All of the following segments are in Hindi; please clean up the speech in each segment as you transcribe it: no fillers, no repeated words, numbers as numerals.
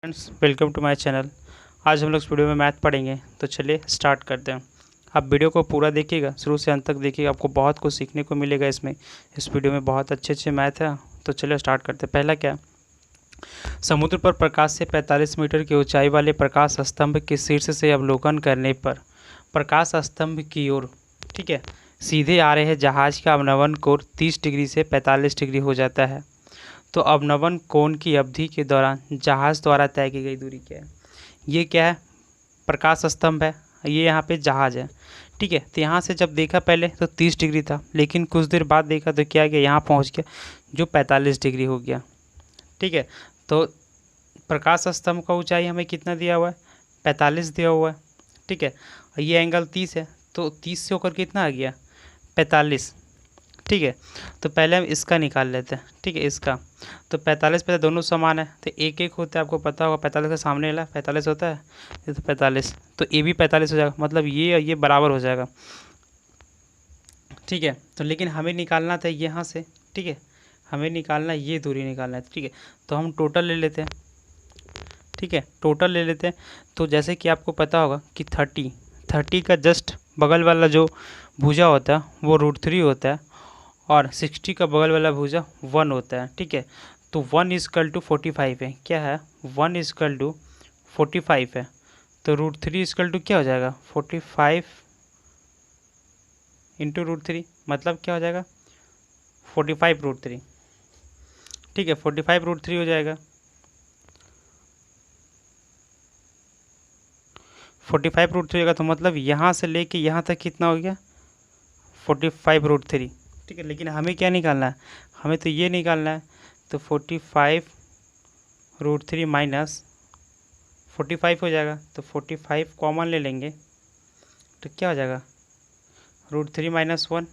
Friends, welcome to my channel. आज हम लोग इस वीडियो में मैथ पढ़ेंगे, तो चलिए स्टार्ट करते हैं। आप वीडियो को पूरा देखिएगा, शुरू से अंत तक देखिएगा, आपको बहुत कुछ सीखने को मिलेगा इसमें। इस वीडियो में बहुत अच्छे मैथ है, तो चलिए स्टार्ट करते हैं। पहला क्या, समुद्र पर प्रकाश से 45 मीटर की ऊंचाई वाले प्रकाश स्तंभ के शीर्ष से अवलोकन करने पर प्रकाश स्तंभ की ओर, ठीक है, सीधे आ रहे जहाज का अवनमन कोण 30 डिग्री से 45 डिग्री हो जाता है। तो अवनमन कोण की अवधि के दौरान जहाज द्वारा तय की गई दूरी क्या है? ये क्या है? प्रकाश स्तंभ है, ये यहाँ पे जहाज है, ठीक है। तो यहाँ से जब देखा पहले तो 30 डिग्री था, लेकिन कुछ देर बाद देखा तो क्या गया, यहाँ पहुँच गया जो 45 डिग्री हो गया, ठीक है। तो प्रकाश स्तंभ का ऊंचाई हमें कितना दिया हुआ है? 45 दिया हुआ है, ठीक है। और ये एंगल 30 है, तो 30 से होकर कितना आ गया? 45, ठीक है। तो पहले हम इसका निकाल लेते हैं, ठीक है। इसका तो 45 पे दोनों समान है, तो एक एक होता है, आपको पता होगा 45 का सामने वाला 45 होता है, ये तो 45, तो ये भी 45 हो जाएगा, मतलब ये और ये बराबर हो जाएगा, ठीक है। तो लेकिन हमें निकालना था यहाँ से, ठीक है, हमें निकालना, ये दूरी निकालना है, ठीक है। तो हम टोटल ले लेते हैं, ठीक है, टोटल ले लेते हैं। तो जैसे कि आपको पता होगा कि 30 का जस्ट बगल वाला जो भुजा होता है वो √3 होता है, और 60 का बगल वाला भुजा 1 होता है, ठीक है। तो 1 = 45 है, क्या है? 1 = 45 है। तो √3 क्या हो जाएगा? 45 इंटू √3, मतलब क्या हो जाएगा? 45 √3, ठीक है, 45 √3 हो जाएगा। 45 √3 होगा, तो मतलब यहाँ से लेके यहाँ तक कितना हो गया? 45 √3, ठीक है। लेकिन हमें क्या निकालना है? हमें तो ये निकालना है। तो 45 √3 माइनस 45 हो जाएगा, तो 45 कॉमन ले लेंगे, तो क्या हो जाएगा? √3 - 1,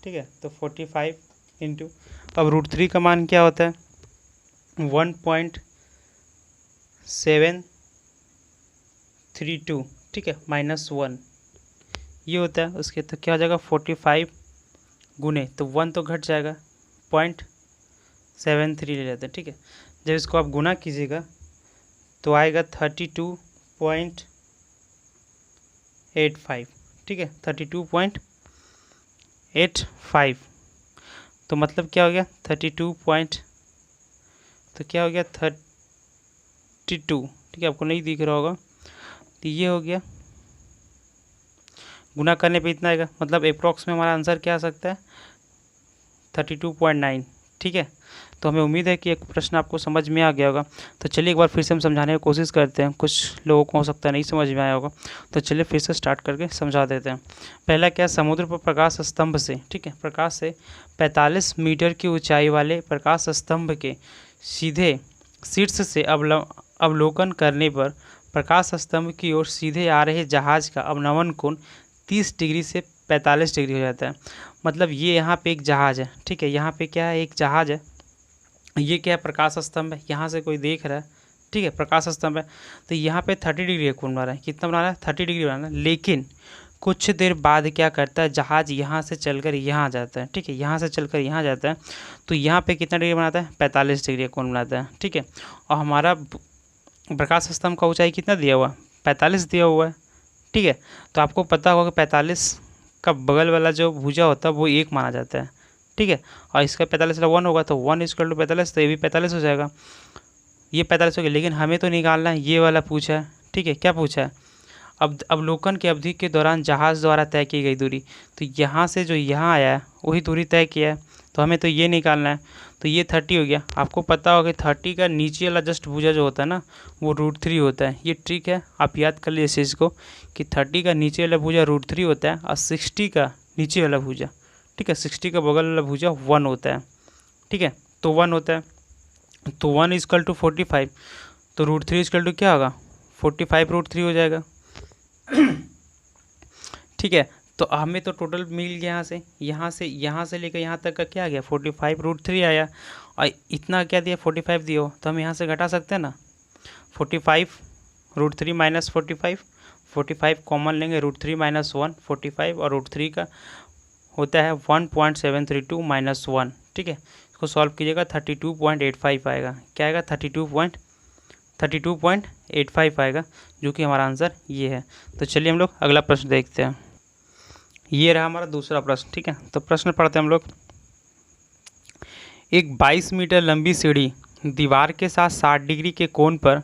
ठीक है। तो 45 इंटू, अब √3 का मान क्या होता है? 1.732, ठीक है, -1 ये होता है उसके। तो क्या हो जाएगा? 45 गुने, तो 1 तो घट जाएगा, 0.73 ले लेते हैं, ठीक है। जब इसको आप गुना कीजिएगा तो आएगा 32.85, ठीक है, 32.85। तो मतलब क्या हो गया? 32 पॉइंट, तो क्या हो गया? 32, ठीक है, आपको नहीं दिख रहा होगा, तो ये हो गया। गुना करने पे इतना आएगा, मतलब अप्रॉक्स में हमारा आंसर क्या आ सकता है? 32.9, ठीक है। तो हमें उम्मीद है कि एक प्रश्न आपको समझ में आ गया होगा। तो चलिए एक बार फिर से हम समझाने की कोशिश करते हैं, कुछ लोगों को हो सकता है नहीं समझ में आया होगा, तो चलिए फिर से स्टार्ट करके समझा देते हैं। पहला क्या, समुद्र पर प्रकाश स्तंभ से, ठीक है, प्रकाश से 45 मीटर की ऊंचाई वाले प्रकाश स्तंभ के सीधे शीर्ष से अवलोकन करने पर प्रकाश स्तंभ की ओर सीधे आ रहे जहाज का अवनमन कोण 30 डिग्री से 45 डिग्री हो जाता है। मतलब ये यहाँ पे एक जहाज़ है, ठीक है, यहाँ पे क्या है? एक जहाज़ है। ये क्या है? प्रकाश स्तंभ है, यहाँ से कोई देख रहा है, ठीक है, प्रकाश स्तंभ है। तो यहाँ पे 30 डिग्री का कोण बना रहा है, कितना बना रहा है? 30 डिग्री बना रहा है। लेकिन कुछ देर बाद क्या करता है, जहाज़ यहाँ से चलकर यहाँ आ जाता है, ठीक है, यहाँ से चलकर यहाँ जाता है, तो यहाँ पे कितना डिग्री बनाता है? 45 डिग्री का कोण बनाता है, ठीक है। और हमारा प्रकाश स्तंभ का ऊंचाई कितना दिया हुआ है? 45 दिया हुआ है, ठीक है। तो आपको पता होगा कि 45 का बगल वाला जो भुजा होता है वो 1 माना जाता है, ठीक है। और इसका 45 का 1 होगा, तो 1 = 45, तो ये भी 45 हो जाएगा, ये 45 हो गया। लेकिन हमें तो निकालना है, ये वाला पूछा है, ठीक है। क्या पूछा है? अब अवलोकन की अवधि के दौरान जहाज़ द्वारा तय की गई दूरी, तो यहाँ से जो यहाँ आया है वही दूरी तय किया है, तो हमें तो ये निकालना है। तो ये 30 हो गया। आपको पता होगा कि 30 का नीचे वाला जस्ट भुजा जो होता है ना, वो √3 होता है। ये ट्रिक है, आप याद कर लीजिए इस चीज़ को, कि 30 का नीचे वाला भुजा √3 होता है, और 60 का नीचे वाला भुजा, ठीक है, 60 का बगल वाला भुजा 1 होता है, ठीक है। तो 1 होता है, तो 1 = 45, तो √3 क्या होगा? 45 √3 हो जाएगा, ठीक है। तो हमें तो टोटल मिल गया, यहाँ से लेकर यहाँ तक का क्या आ गया? 45 √3 आया। और इतना क्या दिया? 45 दिया हो, तो हम यहाँ से घटा सकते हैं ना। 45 √3 - 45, 45 कॉमन लेंगे, √3 - 1, 45, और √3 का होता है 1.732 - 1, ठीक है। इसको सॉल्व कीजिएगा, 32.85 आएगा। क्या आएगा? 32. 32.85 आएगा, जो कि हमारा आंसर ये है। तो चलिए हम लोग अगला प्रश्न देखते हैं। ये रहा हमारा दूसरा प्रश्न, ठीक है। तो प्रश्न पढ़ते हैं हम लोग। एक 22 मीटर लंबी सीढ़ी दीवार के साथ 60 डिग्री के कोण पर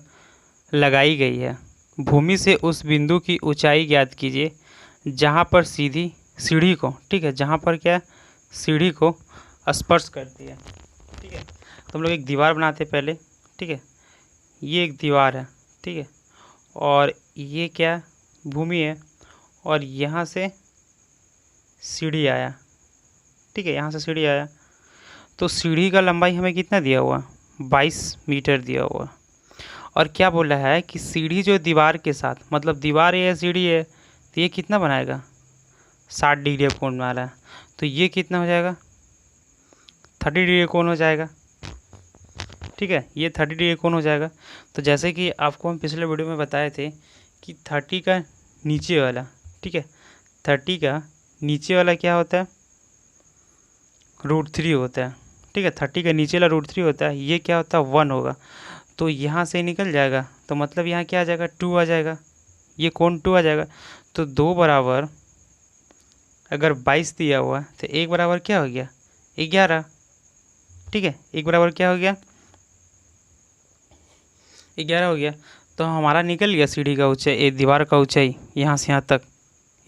लगाई गई है। भूमि से उस बिंदु की ऊंचाई ज्ञात कीजिए जहां पर सीधी सीढ़ी को, ठीक है, जहां पर क्या सीढ़ी को स्पर्श करती है, ठीक है। तो हम लोग एक दीवार बनाते हैं पहले, ठीक है। ये एक दीवार है, ठीक है, और ये क्या भूमि है, और यहाँ से सीढ़ी आया, ठीक है, यहाँ से सीढ़ी आया। तो सीढ़ी का लंबाई हमें कितना दिया हुआ, 22 मीटर दिया हुआ। और क्या बोला है कि सीढ़ी जो दीवार के साथ, मतलब दीवार है या सीढ़ी है, तो ये कितना बनाएगा, 60 डिग्री कोण बना रहा है। तो ये कितना हो जाएगा, 30 डिग्री कोण हो जाएगा, ठीक है। ये 30 डिग्री कोण हो जाएगा। तो जैसे कि आपको हम पिछले वीडियो में बताए थे कि 30 का नीचे वाला, ठीक है, 30 का नीचे वाला क्या होता है, √3 होता है, ठीक है। 30 का नीचे वाला √3 होता है, ये क्या होता है, 1 होगा। तो यहाँ से निकल जाएगा, तो मतलब यहाँ क्या आ जाएगा, 2 आ जाएगा, ये कोण 2 आ जाएगा। तो 2 बराबर अगर 22 दिया हुआ तो 1 बराबर क्या हो गया, 11, ठीक है। 1 बराबर क्या हो गया, 11 हो गया। तो हमारा निकल गया सीढ़ी का ऊंचाई, दीवार का ऊंचाई यहाँ से यहाँ तक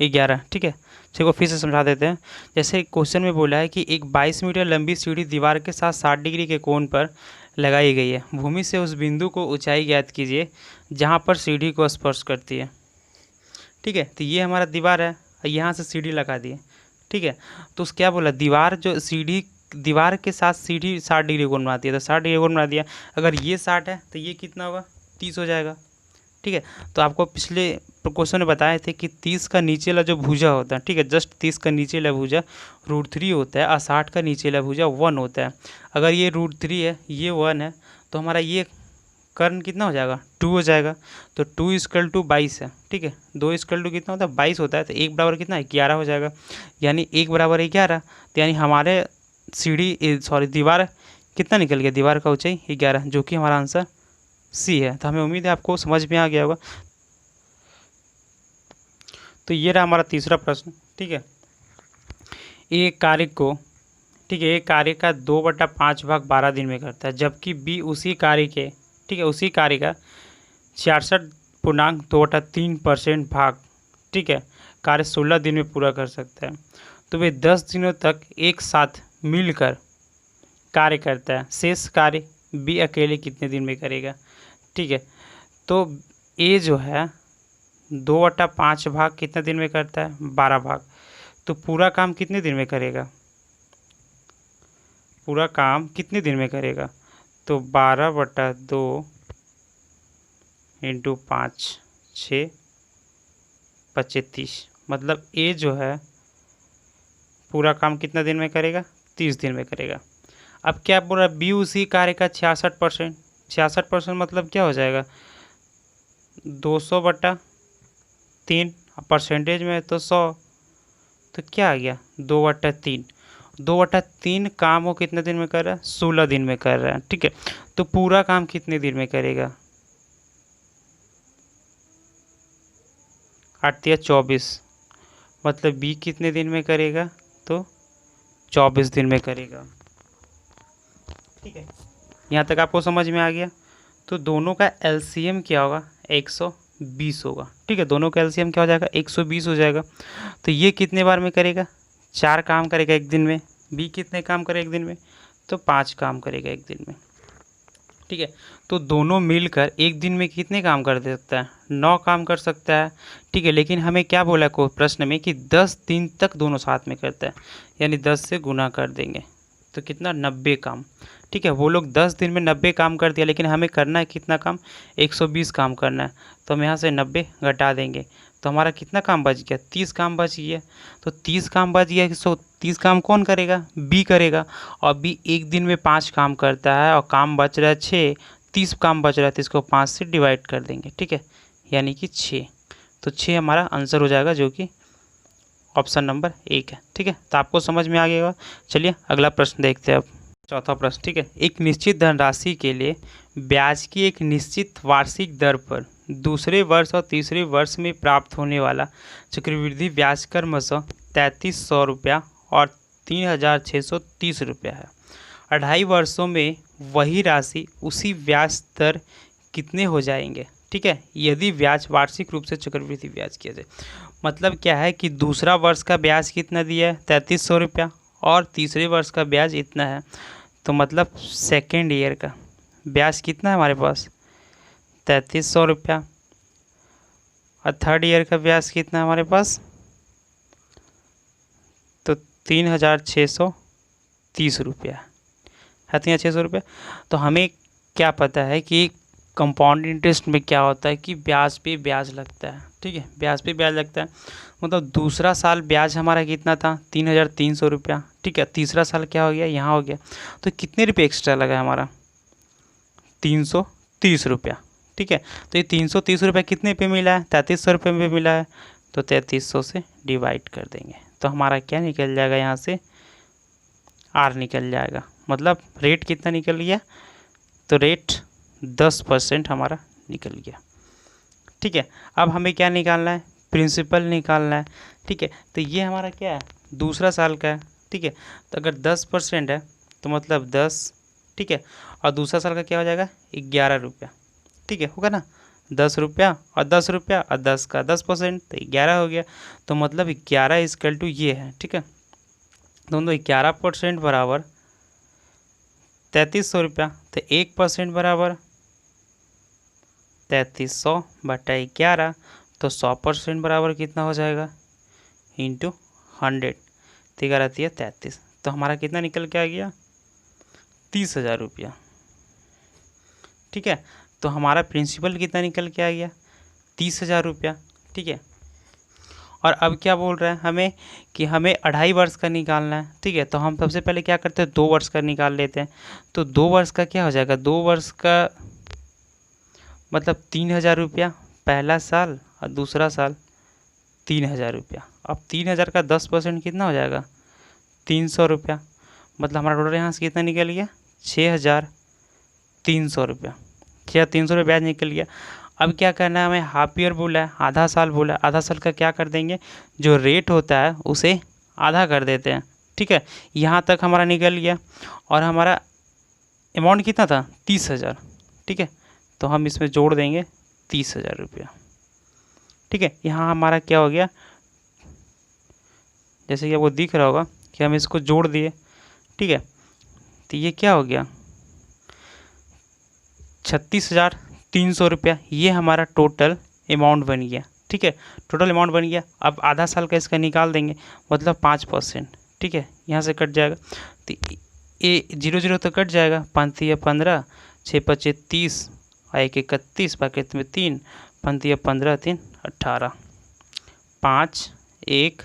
11, ठीक है। चलो फिर से समझा देते हैं। जैसे क्वेश्चन में बोला है कि एक 22 मीटर लंबी सीढ़ी दीवार के साथ 60 डिग्री के कोण पर लगाई गई है। भूमि से उस बिंदु को ऊंचाई ज्ञात कीजिए जहां पर सीढ़ी को स्पर्श करती है, ठीक है। तो ये हमारा दीवार है, यहाँ से सीढ़ी लगा दी है, ठीक है। तो उस क्या बोला, दीवार जो सीढ़ी, दीवार के साथ सीढ़ी 60 डिग्री कोण बनाती है, तो 60 डिग्री कोण बना दिया। अगर ये 60 है तो ये कितना होगा, 30 हो जाएगा, ठीक है। तो आपको पिछले क्वेश्चन में बताए थे कि 30 का नीचे वाला जो भुजा होता है, ठीक है, जस्ट 30 का नीचे वाला भुजा √3 होता है, और 60 का नीचे वाला भुजा 1 होता है। अगर ये √3 है, ये 1 है, तो हमारा ये कर्ण कितना हो जाएगा, 2 हो जाएगा। तो 2 = 22 है, ठीक है। 2 = कितना होता है, 22 होता है। तो 1 बराबर कितना है, 11 हो जाएगा, यानी 1 बराबर 11। तो यानी हमारे दीवार कितना निकल गया, दीवार का ऊंचाई 11, जो कि हमारा आंसर सी है। तो हमें उम्मीद है आपको समझ में आ गया होगा। तो ये रहा हमारा तीसरा प्रश्न, ठीक है। एक कार्य को, ठीक है, एक कार्य का 2/5 भाग 12 दिन में करता है, जबकि बी उसी कार्य के, ठीक है, उसी कार्य का 66.2/3% भाग, ठीक है, कार्य 16 दिन में पूरा कर सकता है। तो वे 10 दिनों तक एक साथ मिलकर कार्य करता है। शेष कार्य बी अकेले कितने दिन में करेगा, ठीक है। तो ए जो है 2/5 भाग कितने दिन में करता है, 12 भाग। तो पूरा काम कितने दिन में करेगा, पूरा काम कितने दिन में करेगा, तो 12/2 × 5 6 25, मतलब ए जो है पूरा काम कितना दिन में करेगा, 30 दिन में करेगा। अब क्या बोल रहा है, बी उसी कार्य का 66%, 66% मतलब क्या हो जाएगा, 200/3, परसेंटेज में तो 100, तो क्या आ गया, 2/3। 2/3 काम वो कितने दिन में कर रहा है, 16 दिन में कर रहा है, ठीक है। तो पूरा काम कितने दिन में करेगा, 8 या 24, मतलब बी कितने दिन में करेगा, तो 24 दिन में करेगा, ठीक है। यहाँ तक आपको समझ में आ गया। तो दोनों का एलसीएम क्या होगा, 120 होगा, ठीक है। दोनों का एलसीएम क्या हो जाएगा, 120 हो जाएगा। तो ये कितने बार में करेगा, 4 काम करेगा एक दिन में। बी कितने काम करेगा एक दिन में, तो 5 काम करेगा एक दिन में, ठीक है। तो दोनों मिलकर एक दिन में कितने काम कर सकता है, 9 काम कर सकता है, ठीक है। लेकिन हमें क्या बोला को प्रश्न में कि 10 दिन तक दोनों साथ में करता है, यानी 10 से गुना कर देंगे तो कितना, 90 काम, ठीक है। वो लोग 10 दिन में 90 काम कर दिया, लेकिन हमें करना है कितना काम, 120 काम करना है। तो हम यहाँ से 90 घटा देंगे, तो हमारा कितना काम बच गया, 30 काम बच गया। तो 30 काम बच गया, सो 30 काम कौन करेगा, बी करेगा। और बी एक दिन में 5 काम करता है, और काम बच रहा है 6, 30 काम बच रहा है, तो इसको 5 से डिवाइड कर देंगे, ठीक है, यानी कि 6। तो 6 हमारा आंसर हो जाएगा, जो कि ऑप्शन नंबर 1 है, ठीक है। तो आपको समझ में आ गया। चलिए अगला प्रश्न देखते हैं अब। चौथा प्रश्न, ठीक है। एक निश्चित धनराशि के लिए ब्याज की एक निश्चित वार्षिक दर पर दूसरे वर्ष और तीसरे वर्ष में प्राप्त होने वाला चक्रवृद्धि ब्याज क्रमशः 3300 रुपया और 3630 रुपया है। 2.5 वर्षों में वही राशि उसी ब्याज दर कितने हो जाएंगे, ठीक है, यदि ब्याज वार्षिक रूप से चक्रवृद्धि ब्याज किया जाए। मतलब क्या है कि दूसरा वर्ष का ब्याज कितना दिया है, 3300 रुपया, और तीसरे वर्ष का ब्याज इतना है। तो मतलब सेकेंड ईयर का ब्याज कितना है हमारे पास, 3300 रुपया, और थर्ड ईयर का ब्याज कितना है हमारे पास, तो 3630 रुपया है, 3600 रुपया। तो हमें क्या पता है कि कंपाउंड इंटरेस्ट में क्या होता है कि ब्याज पे ब्याज लगता है, ठीक है, ब्याज पे ब्याज लगता है। मतलब दूसरा साल ब्याज हमारा कितना था, 3300 रुपया, ठीक है। तीसरा साल क्या हो गया, यहाँ हो गया, तो कितने रुपये एक्स्ट्रा लगा है हमारा, 330 रुपया, ठीक है। तो ये 330 रुपया कितने पे मिला है, 3300 रुपये में मिला है, तो 3300 से डिवाइड कर देंगे, तो हमारा क्या निकल जाएगा, यहाँ से आर निकल जाएगा। मतलब रेट कितना निकल गया, तो रेट 10% हमारा निकल गया, ठीक है। अब हमें क्या निकालना है, प्रिंसिपल निकालना है, ठीक है। तो ये हमारा क्या है, दूसरा साल का है, ठीक है। तो अगर 10% है तो मतलब 10, ठीक है, और दूसरा साल का क्या हो जाएगा, 11 रुपया, ठीक है, होगा ना, 10 रुपया और 10 रुपया और 10 का 10%, तो 11 हो गया। तो मतलब 11 इजकल टू ये है, ठीक है। दोनों 11% बराबर 3300 रुपया, तो 1% बराबर 3300/11, तो 100% बराबर कितना हो जाएगा, इंटू 100, 13×33, तो हमारा कितना निकल के आ गया, 30,000 रुपया, ठीक है। तो हमारा प्रिंसिपल कितना निकल के आ गया, 30,000 रुपया, ठीक है। और अब क्या बोल रहा है हमें कि हमें 2.5 वर्ष का निकालना है, ठीक है। तो हम सबसे पहले क्या करते हैं, 2 वर्ष का निकाल लेते हैं। तो 2 वर्ष का क्या हो जाएगा, 2 वर्ष का मतलब 3,000 रुपया पहला साल और दूसरा साल 3,000 रुपया। अब 3,000 का 10% कितना हो जाएगा, 300 रुपया। मतलब हमारा टोटल यहाँ से कितना निकल गया, 6,300 रुपया, 6,300 रुपये ब्याज निकल गया। अब क्या करना है हमें, हाफ ईयर बोला है, आधा साल बोला है, आधा साल का क्या कर देंगे, जो रेट होता है उसे आधा कर देते हैं, ठीक है। यहाँ तक हमारा निकल गया, और हमारा अमाउंट कितना था, 30,000, ठीक है। तो हम इसमें जोड़ देंगे 30,000 रुपया, ठीक है। यहाँ हमारा क्या हो गया, जैसे कि आपको दिख रहा होगा कि हम इसको जोड़ दिए, ठीक है। तो ये क्या हो गया, 36,300 रुपया, ये हमारा टोटल अमाउंट बन गया, ठीक है, टोटल अमाउंट बन गया। अब आधा साल का इसका निकाल देंगे, मतलब 5%, ठीक है, यहाँ से कट जाएगा, तो ये 0 तो कट जाएगा, 5 15, 6 5 30, 1 31, पैकेट में 3, 5 15 3 18, 5 1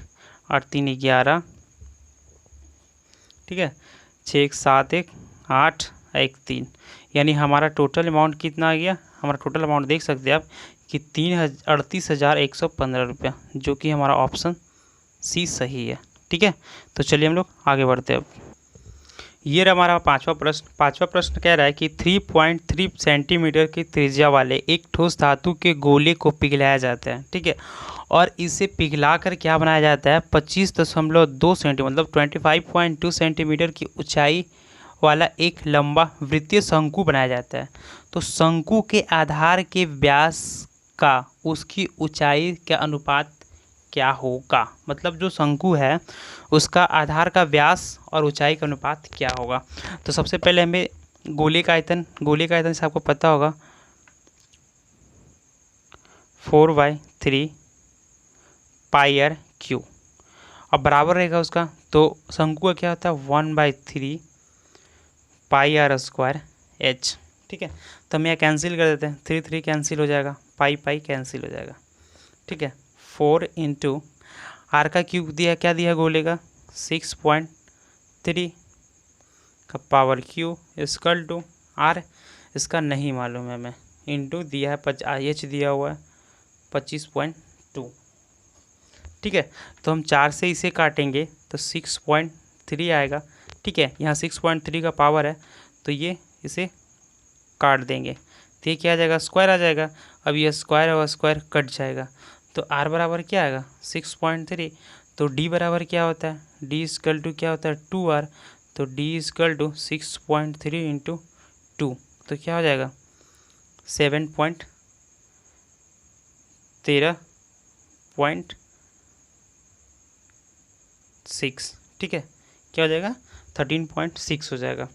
8 3 11, ठीक है, 6 1 7 1 8 1 3, यानी हमारा टोटल अमाउंट कितना आ गया, हमारा टोटल अमाउंट देख सकते हैं आप कि 38,115 रुपया, जो कि हमारा ऑप्शन सी सही है, ठीक है। तो चलिए हम लोग आगे बढ़ते हैं। अब ये रहा हमारा पांचवा प्रश्न। पांचवा प्रश्न कह रहा है कि 3.3 सेंटीमीटर की त्रिज्या वाले एक ठोस धातु के गोले को पिघलाया जाता है, ठीक है, और इसे पिघला कर क्या बनाया जाता है, 25.2 सेंटीमीटर मतलब 25.2 सेंटीमीटर की ऊंचाई वाला एक लंबा वृत्तीय शंकु बनाया जाता है। तो शंकु के आधार के व्यास का उसकी ऊंचाई के अनुपात क्या होगा, मतलब जो शंकु है उसका आधार का व्यास और ऊंचाई का अनुपात क्या होगा। तो सबसे पहले हमें गोले का आयतन से आपको पता होगा 4/3 पाई क्यू, अब बराबर रहेगा उसका, तो शंकु का क्या होता है 1/3 पाई आर स्क्वायर एच, ठीक है। तो हम यहाँ कैंसिल कर देते हैं, 3 कैंसिल हो जाएगा, पाई कैंसिल हो जाएगा, ठीक है। 4 इंटू आर का क्यूब दिया, क्या दिया गोले का 6.3 का power Q equal to R, इसका नहीं मालूम है हमें, इंटू दिया है एच दिया हुआ है 25.2, ठीक है। तो हम 4 से इसे काटेंगे तो 6.3 आएगा, ठीक है। यहाँ 6.3 का पावर है तो ये इसे काट देंगे तो ये क्या आ जाएगा, स्क्वायर आ जाएगा। अब ये स्क्वायर और स्क्वायर कट जाएगा तो r बराबर क्या आएगा 6.3। तो d बराबर क्या होता है, d इजकल टू क्या होता है 2r। तो d इजकल टू 6.3 इंटू 2 तो क्या हो जाएगा 7.13.6, ठीक है। क्या हो जाएगा 13.6 हो जाएगा।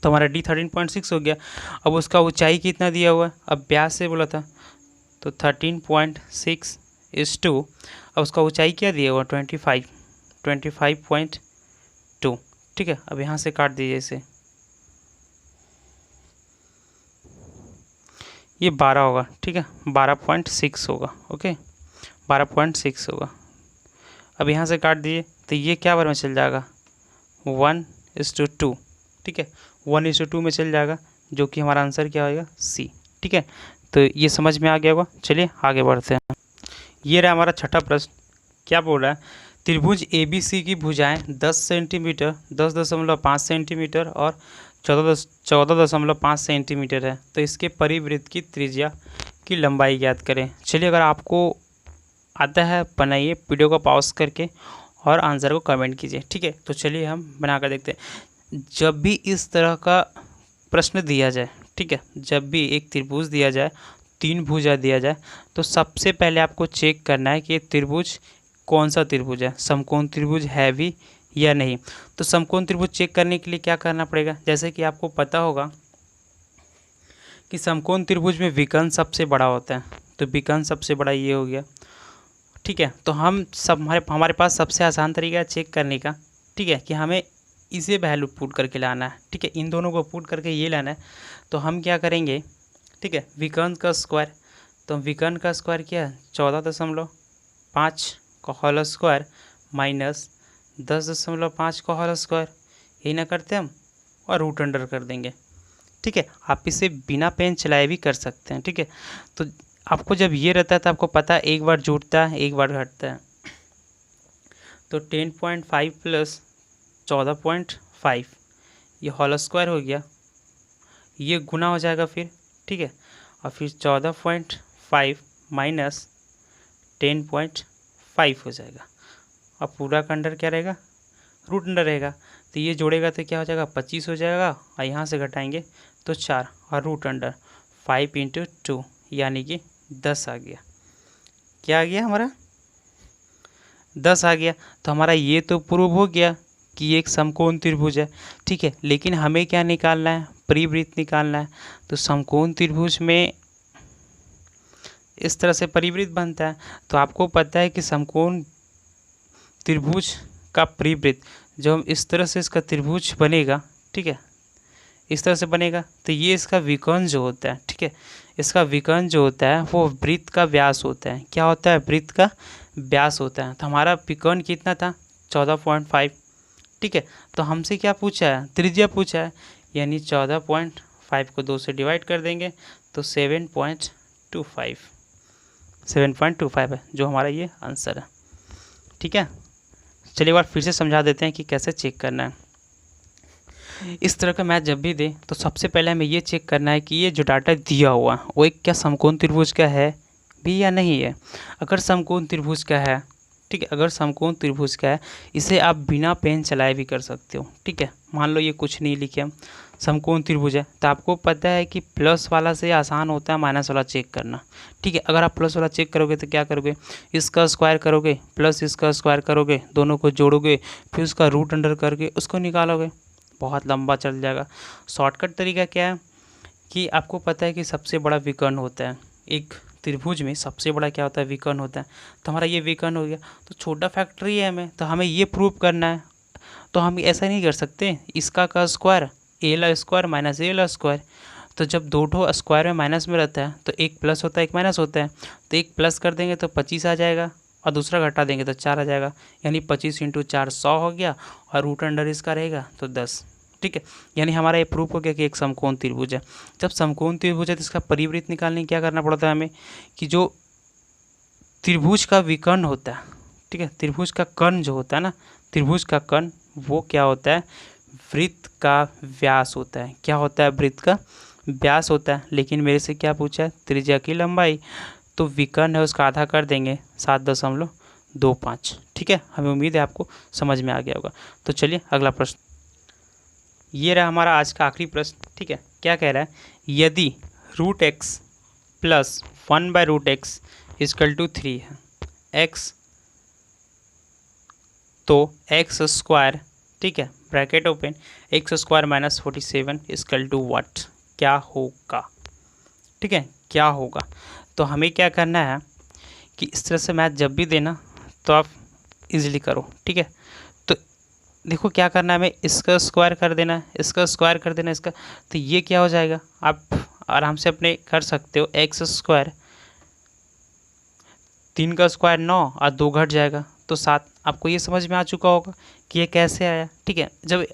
तो हमारा d 13.6 हो गया। अब उसका ऊंचाई कितना दिया हुआ है, अब व्यास से बोला था तो 13.6 इज 2। अब उसका ऊंचाई क्या दिया हुआ 25.2, ठीक है। अब यहाँ से काट दीजिए इसे, ये 12 होगा, ठीक है, 12.6 होगा, ओके 12.6 होगा। अब यहाँ से काट दीजिए तो ये क्या बार में चल जाएगा 1:2, ठीक है 1:2 में चल जाएगा, जो कि हमारा आंसर क्या होगा सी, ठीक है। तो ये समझ में आ गया होगा। चलिए आगे बढ़ते हैं। ये रहा हमारा छठा प्रश्न। क्या बोल रहा है, त्रिभुज ABC की भुजाएं 10 सेंटीमीटर, 10.5 सेंटीमीटर और 14.5 सेंटीमीटर है, तो इसके परिवृत्त की त्रिज्या की लंबाई ज्ञात करें। चलिए अगर आपको आता है बनाइए, वीडियो को पॉज करके और आंसर को कमेंट कीजिए, ठीक है। तो चलिए हम बना कर देखते हैं। जब भी इस तरह का प्रश्न दिया जाए, ठीक है, जब भी एक त्रिभुज दिया जाए, 3 भुजा दिया जाए, तो सबसे पहले आपको चेक करना है कि ये त्रिभुज कौन सा त्रिभुज है, समकोण त्रिभुज है भी या नहीं। तो समकोण त्रिभुज चेक करने के लिए क्या करना पड़ेगा, जैसे कि आपको पता होगा कि समकोण त्रिभुज में विकर्ण सबसे बड़ा होता है, तो विकर्ण सबसे बड़ा ये हो गया, ठीक है। तो हम सब हमारे पास सबसे आसान तरीका है चेक करने का, ठीक है, कि हमें इसे वैल्यू पुट करके लाना है, ठीक है, इन दोनों को पुट करके ये लाना है। तो हम क्या करेंगे, ठीक है, विकर्ण का स्क्वायर, तो विकर्ण का स्क्वायर क्या है 14.5 का होल स्क्वायर माइनस 10.5 का होल स्क्वायर, यही ना करते हम, और रूट अंडर कर देंगे, ठीक है। आप इसे बिना पेन चलाए भी कर सकते हैं, ठीक है। तो आपको जब ये रहता है तो आपको पता है एक बार जुड़ता है एक बार घटता है, तो 10.5 प्लस 14.5 ये होल स्क्वायर हो गया, ये गुना हो जाएगा फिर, ठीक है, और फिर 14.5 माइनस 10.5 हो जाएगा, और पूरा का अंडर क्या रहेगा रूट अंडर रहेगा। तो ये जोड़ेगा तो क्या हो जाएगा 25 हो जाएगा, और यहाँ से घटाएंगे तो 4 और रूट अंडर 5 इंटू 2 यानी कि 10 आ गया। क्या आ गया हमारा 10 आ गया। तो हमारा ये तो प्रूव हो गया कि एक समकोण त्रिभुज है, ठीक है। लेकिन हमें क्या निकालना है, परिवृत्त निकालना है। तो समकोण त्रिभुज में इस तरह से परिवृत्त बनता है। तो आपको पता है कि समकोण त्रिभुज का परिवृत्त जब इस तरह से इसका त्रिभुज बनेगा, ठीक है, इस तरह से बनेगा, तो ये इसका विकर्ण जो होता है, ठीक है, इसका विकर्ण जो होता है वो वृत्त का व्यास होता है। क्या होता है, वृत्त का व्यास होता है। तो हमारा विकर्ण कितना था 14.5, ठीक है। तो हमसे क्या पूछा है, त्रिज्या पूछा है, यानी 14.5 को 2 से डिवाइड कर देंगे तो 7.25 है, जो हमारा ये आंसर है, ठीक है। चलिए एक बार फिर से समझा देते हैं कि कैसे चेक करना है। इस तरह का मैथ जब भी दे तो सबसे पहले हमें ये चेक करना है कि ये जो डाटा दिया हुआ वो एक क्या समकोण त्रिभुज का है भी या नहीं है। अगर समकोण त्रिभुज का है, ठीक है, अगर समकोण त्रिभुज का है, इसे आप बिना पेन चलाए भी कर सकते हो, ठीक है। मान लो ये कुछ नहीं लिखे हम, समकोण त्रिभुज है, तो आपको पता है कि प्लस वाला से आसान होता है माइनस वाला चेक करना, ठीक है। अगर आप प्लस वाला चेक करोगे तो क्या करोगे, इसका स्क्वायर करोगे प्लस इसका स्क्वायर करोगे, दोनों को जोड़ोगे, फिर उसका रूट अंडर करके उसको निकालोगे, बहुत लंबा चल जाएगा। शॉर्टकट तरीका क्या है कि आपको पता है कि सबसे बड़ा विकर्ण होता है एक त्रिभुज में, सबसे बड़ा क्या होता है विकर्ण होता है। तो हमारा ये विकर्ण हो गया, तो छोटा फैक्टर ही है हमें, तो हमें ये प्रूव करना है। तो हम ऐसा नहीं कर सकते इसका का स्क्वायर ए स्क्वायर माइनस ए स्क्वायर। तो जब दो ठो स्क्वायर में माइनस में रहता है तो एक प्लस होता है एक माइनस होता है, तो एक प्लस कर देंगे तो 25 आ जाएगा और दूसरा घटा देंगे तो 4 आ जाएगा, यानी 25 इंटू 4 100 हो गया, और रूट अंडर इसका रहेगा तो 10, ठीक है। यानी हमारा ये प्रूफ हो गया कि एक समकोण त्रिभुज है। जब समकोण त्रिभुज है तो इसका परिवृत्त निकालने क्या करना पड़ता है हमें, कि जो त्रिभुज का विकर्ण होता है, ठीक है, त्रिभुज का कर्ण जो होता है ना, त्रिभुज का कर्ण वो क्या होता है वृत्त का व्यास होता है। क्या होता है? वृत्त का व्यास होता है। लेकिन मेरे से क्या पूछा है? त्रिज्या की लंबाई। तो विकर्ण है उसका आधा कर देंगे 7.25। ठीक है, हमें उम्मीद है आपको समझ में आ गया होगा। तो चलिए अगला प्रश्न, ये रहा हमारा आज का आखिरी प्रश्न। ठीक है, क्या कह रहा है? यदि root X plus 1/√x equal to 3 है एक्स, तो एक्स स्क्वायर, ठीक है, bracket open, X square minus 47 equal to what? क्या होगा? ठीक है, क्या होगा? तो हमें क्या करना है कि इस तरह से मैथ जब भी देना तो आप इजीली करो। ठीक है, तो देखो क्या करना है, हमें इसका स्क्वायर कर देना है, इसका स्क्वायर कर देना है, इसका, तो ये क्या हो जाएगा? आप आराम से अपने कर सकते हो। एक्स स्क्वायर, 3 का स्क्वायर 9 और 2 घट जाएगा तो 7। आपको ये समझ में आ चुका होगा कि ये कैसे आया। ठीक है, जब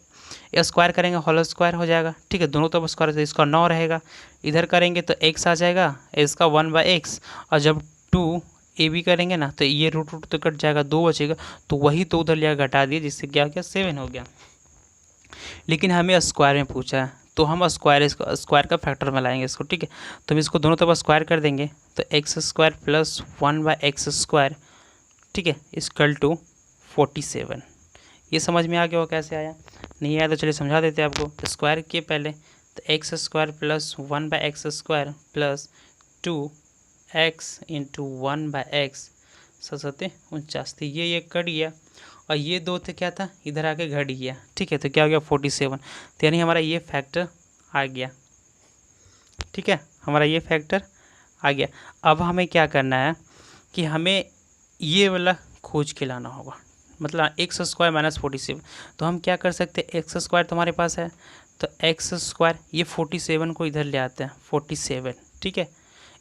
स्क्वायर करेंगे होल स्क्वायर हो जाएगा। ठीक है, दोनों तरफ स्क्वायर, तो इसका 9 रहेगा। इधर करेंगे तो x आ जाएगा, इसका 1/x, और जब 2 ए बी करेंगे ना तो ये रूट रूट तो कट जाएगा, 2 बचेगा, तो वही तो उधर लिया घटा दिए, जिससे क्या हो गया? 7 हो गया। लेकिन हमें स्क्वायर में पूछा है तो हम स्क्वायर का फैक्टर में लाएंगे इसको। ठीक है, तो हम इसको दोनों तरफ स्क्वायर कर देंगे, तो X square plus 1/x square, ठीक है, इक्वल टू 47। ये समझ में आ गया हो कैसे आया? नहीं आया तो चलिए समझा देते हैं आपको। स्क्वायर किए पहले, तो X square plus 1/x square plus 2x into 1/x, 7×7 तो ये कट गया, और ये 2 थे क्या था? इधर आके घट गया। ठीक है, तो क्या हो गया? 47। तो यानी हमारा ये फैक्टर आ गया। ठीक है, हमारा ये फैक्टर आ गया। अब हमें क्या करना है कि हमें ये वाला खोज के लाना होगा, मतलब एक्स स्क्वायर माइनस 47। तो हम क्या कर सकते हैं? एक्स स्क्वायर तो हमारे पास है, तो एक्स स्क्वायर, ये 47 को इधर ले आते हैं, 47, ठीक है,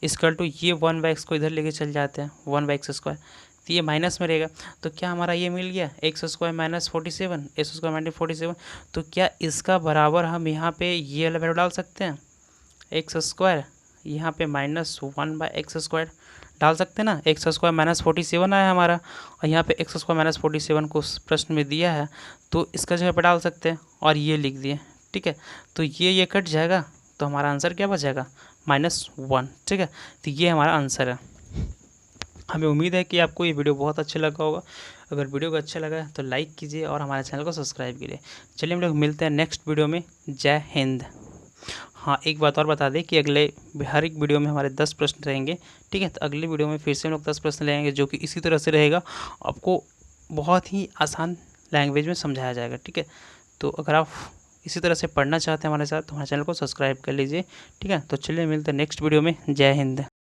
इक्वल टू ये 1/x को इधर लेके चल जाते हैं, 1/x स्क्वायर, तो ये माइनस में रहेगा। तो क्या हमारा ये मिल गया? X square minus 47, x square minus 47। तो क्या इसका बराबर हम यहाँ पे ये वाला वैल्यू डाल सकते हैं? एक्स स्क्वायर यहाँ पे माइनस 1/x स्क्वायर डाल सकते हैं ना। एक्स स्क्वायर माइनस 47 आया हमारा, और यहाँ पे एक्स स्क्वायर माइनस 47 को प्रश्न में दिया है, तो इसका जगह पे डाल सकते हैं और ये लिख दिए। ठीक है, तो ये कट जाएगा, तो हमारा आंसर क्या बचेगा? -1। ठीक है, तो ये हमारा आंसर है। हमें उम्मीद है कि आपको ये वीडियो बहुत अच्छा लगा होगा। अगर वीडियो को अच्छा लगा तो लाइक कीजिए और हमारे चैनल को सब्सक्राइब कीजिए। चलिए हम लोग मिलते हैं नेक्स्ट वीडियो में। जय हिंद। हाँ, एक बात और बता दें कि हर एक वीडियो में हमारे 10 प्रश्न रहेंगे। ठीक है, तो अगली वीडियो में फिर से हम लोग 10 प्रश्न लेंगे, जो कि इसी तरह से रहेगा, आपको बहुत ही आसान लैंग्वेज में समझाया जाएगा। ठीक है, तो अगर आप इसी तरह से पढ़ना चाहते हैं हमारे साथ, तो हमारे चैनल को सब्सक्राइब कर लीजिए। ठीक है, तो चलिए मिलते हैं नेक्स्ट वीडियो में। जय हिंद।